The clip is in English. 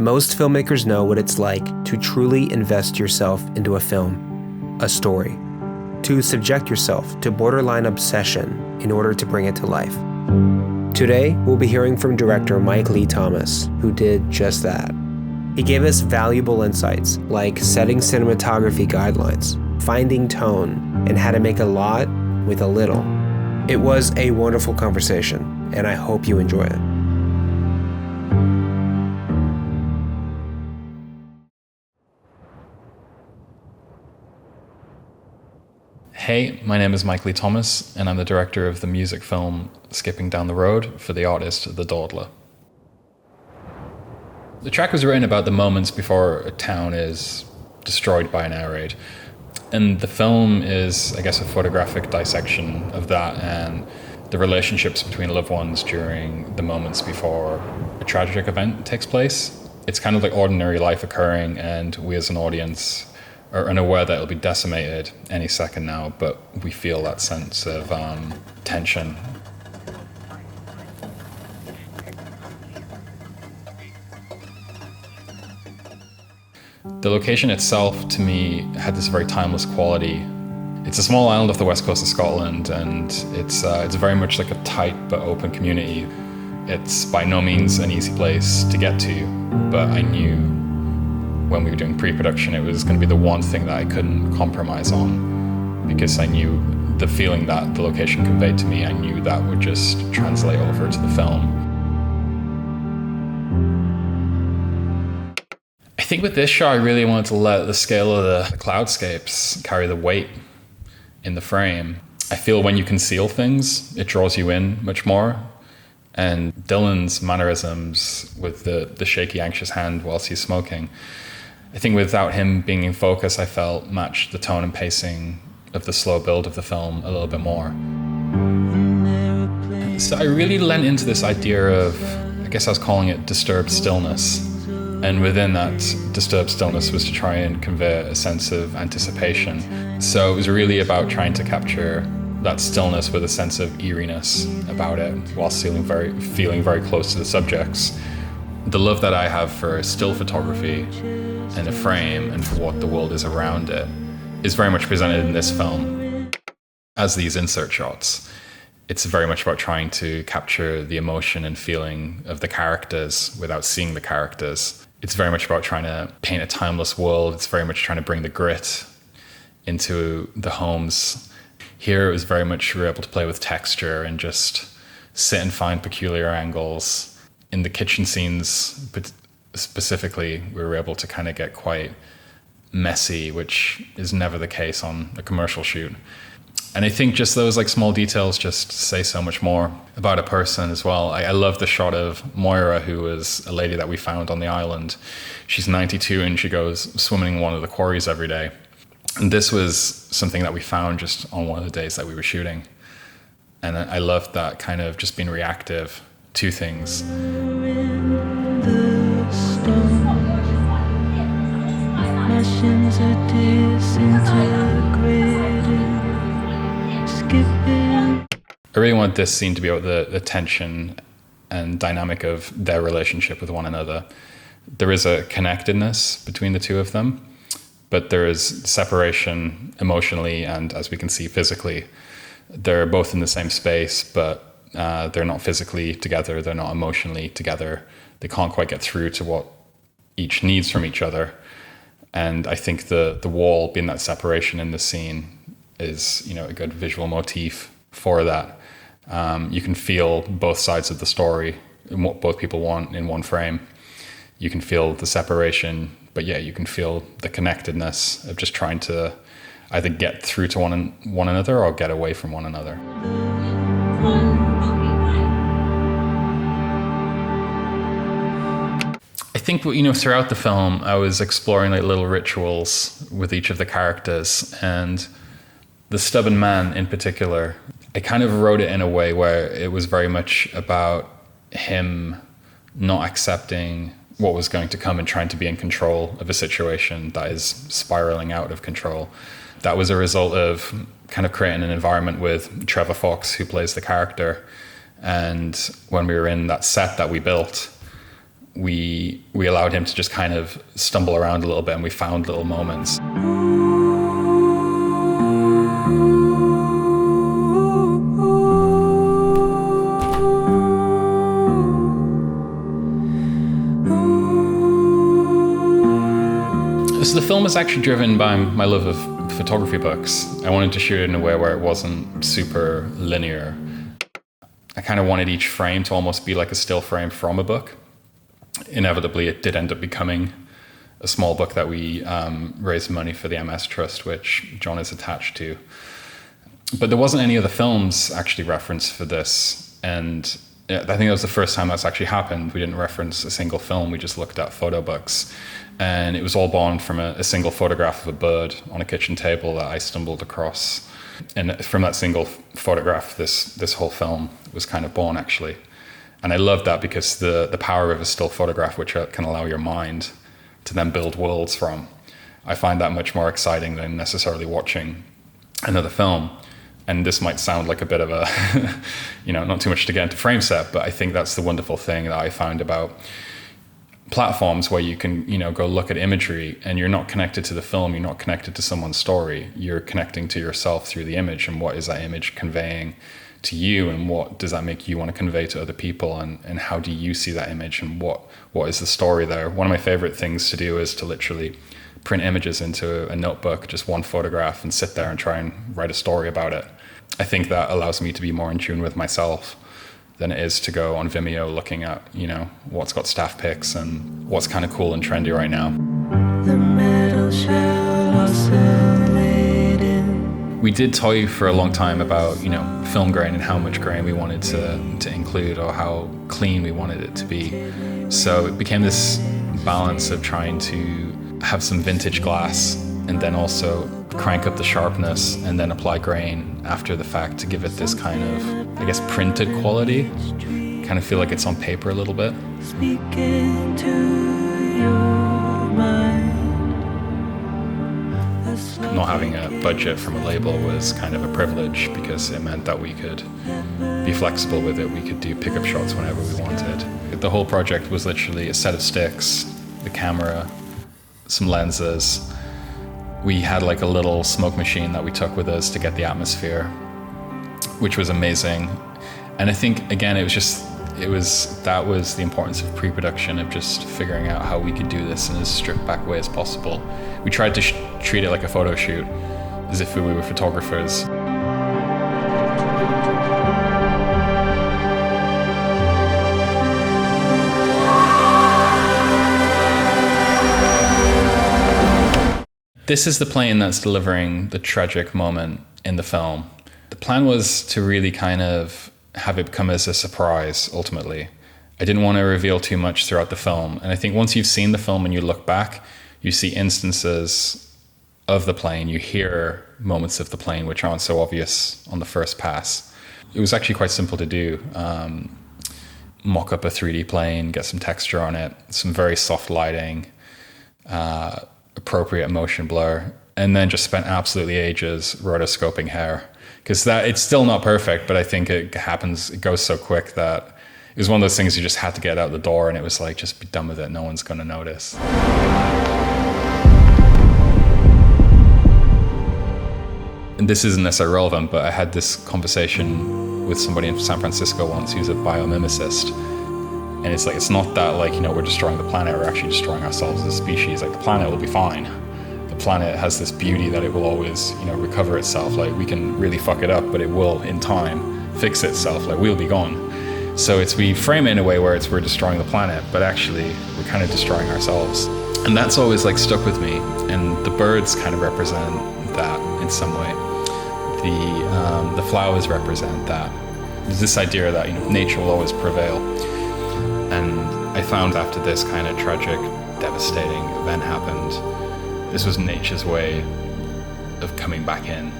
Most filmmakers know what it's like to truly invest yourself into a film, a story, to subject yourself to borderline obsession in order to bring it to life. Today, we'll be hearing from director Mike Lee Thomas, who did just that. He gave us valuable insights like setting cinematography guidelines, finding tone, and how to make a lot with a little. It was a wonderful conversation, and I hope you enjoy it. Hey, my name is Mike Lee Thomas, and I'm the director of the music film Skipping Down the Road for the artist The Dawdler. The track was written about the moments before a town is destroyed by an air raid. And the film is, I guess, a photographic dissection of that and the relationships between loved ones during the moments before a tragic event takes place. It's kind of like ordinary life occurring, and we as an audience are unaware that it'll be decimated any second now, but we feel that sense of tension. The location itself, to me, had this very timeless quality. It's a small island off the west coast of Scotland, and it's very much like a tight but open community. It's by no means an easy place to get to, but I knew when we were doing pre-production it was going to be the one thing that I couldn't compromise on, because I knew the feeling that the location conveyed to me, I knew that would just translate over to the film. I think with this shot I really wanted to let the scale of the cloudscapes carry the weight in the frame. I feel when you conceal things, it draws you in much more. And Dylan's mannerisms with the shaky, anxious hand whilst he's smoking, I think without him being in focus, I felt matched the tone and pacing of the slow build of the film a little bit more. So I really lent into this idea of, I guess I was calling it disturbed stillness. And within that disturbed stillness was to try and convey a sense of anticipation. So it was really about trying to capture that stillness with a sense of eeriness about it, while feeling very close to the subjects. The love that I have for still photography and a frame and for what the world is around it is very much presented in this film as these insert shots. It's very much about trying to capture the emotion and feeling of the characters without seeing the characters. It's very much about trying to paint a timeless world. It's very much trying to bring the grit into the homes. Here it was very much we were able to play with texture and just sit and find peculiar angles. In the kitchen scenes specifically, we were able to kind of get quite messy, which is never the case on a commercial shoot. And I think just those like small details just say so much more about a person as well. I love the shot of Moira, who was a lady that we found on the island. She's 92 and she goes swimming in one of the quarries every day. And this was something that we found just on one of the days that we were shooting. And I loved that kind of just being reactive to things. I really want this scene to be about the tension and dynamic of their relationship with one another. There is a connectedness between the two of them, but there is separation emotionally and, as we can see, physically. They're both in the same space, but they're not physically together. They're not emotionally together. They can't quite get through to what each needs from each other. And I think the wall being that separation in the scene is, a good visual motif for that. You can feel both sides of the story and what both people want in one frame. You can feel the separation, but you can feel the connectedness of just trying to either get through to one another or get away from one another. I think, throughout the film, I was exploring like little rituals with each of the characters, and the stubborn man in particular, I kind of wrote it in a way where it was very much about him not accepting what was going to come and trying to be in control of a situation that is spiraling out of control. That was a result of kind of creating an environment with Trevor Fox, who plays the character. And when we were in that set that we built, we allowed him to just kind of stumble around a little bit, and we found little moments. So the film is actually driven by my love of photography books. I wanted to shoot it in a way where it wasn't super linear. I kind of wanted each frame to almost be like a still frame from a book. Inevitably, it did end up becoming a small book that we raised money for the MS Trust, which John is attached to. But there wasn't any other films actually referenced for this. And I think that was the first time that's actually happened. We didn't reference a single film. We just looked at photo books. And it was all born from a single photograph of a bird on a kitchen table that I stumbled across. And from that single photograph, this whole film was kind of born, actually. And I love that because the power of a still photograph, which can allow your mind to then build worlds from, I find that much more exciting than necessarily watching another film. And this might sound like a bit of a, not too much to get into frame set, but I think that's the wonderful thing that I found about platforms where you can, go look at imagery and you're not connected to the film, you're not connected to someone's story, you're connecting to yourself through the image, and what is that image conveying to you, and what does that make you want to convey to other people, and how do you see that image, and what is the story there. One of my favorite things to do is to literally print images into a notebook, just one photograph, and sit there and try and write a story about it. I think that allows me to be more in tune with myself than it is to go on Vimeo looking at, what's got staff pics and what's kind of cool and trendy right now. The metal shell oscillating. We did toy for a long time about, film grain and how much grain we wanted to include, or how clean we wanted it to be. So it became this balance of trying to have some vintage glass and then also crank up the sharpness and then apply grain after the fact to give it this kind of, printed quality. Kind of feel like it's on paper a little bit. Speaking to your mind. Not having a budget from a label was kind of a privilege, because it meant that we could be flexible with it. We could do pickup shots whenever we wanted. The whole project was literally a set of sticks, the camera, some lenses. We had like a little smoke machine that we took with us to get the atmosphere, which was amazing. And I think, again, that was the importance of pre-production, of just figuring out how we could do this in as stripped back way as possible. We tried to treat it like a photo shoot, as if we were photographers. This is the plane that's delivering the tragic moment in the film. The plan was to really kind of have it come as a surprise, ultimately. I didn't want to reveal too much throughout the film. And I think once you've seen the film and you look back, you see instances of the plane, you hear moments of the plane which aren't so obvious on the first pass. It was actually quite simple to do. Mock up a 3D plane, get some texture on it, some very soft lighting, appropriate motion blur, and then just spent absolutely ages rotoscoping hair, because it's still not perfect, but I think it goes so quick that it was one of those things you just had to get out the door, and it was like, just be done with it, no one's going to notice. And this isn't necessarily relevant, but I had this conversation with somebody in San Francisco once who's a biomimicist. And it's like, it's not that we're destroying the planet, we're actually destroying ourselves as a species. Like, the planet will be fine. The planet has this beauty that it will always, recover itself. Like, we can really fuck it up, but it will, in time, fix itself. Like, we'll be gone. So we frame it in a way where we're destroying the planet, but actually we're kind of destroying ourselves. And that's always stuck with me. And the birds kind of represent that in some way. The flowers represent that. There's this idea that nature will always prevail. And I found after this kind of tragic, devastating event happened, this was nature's way of coming back in.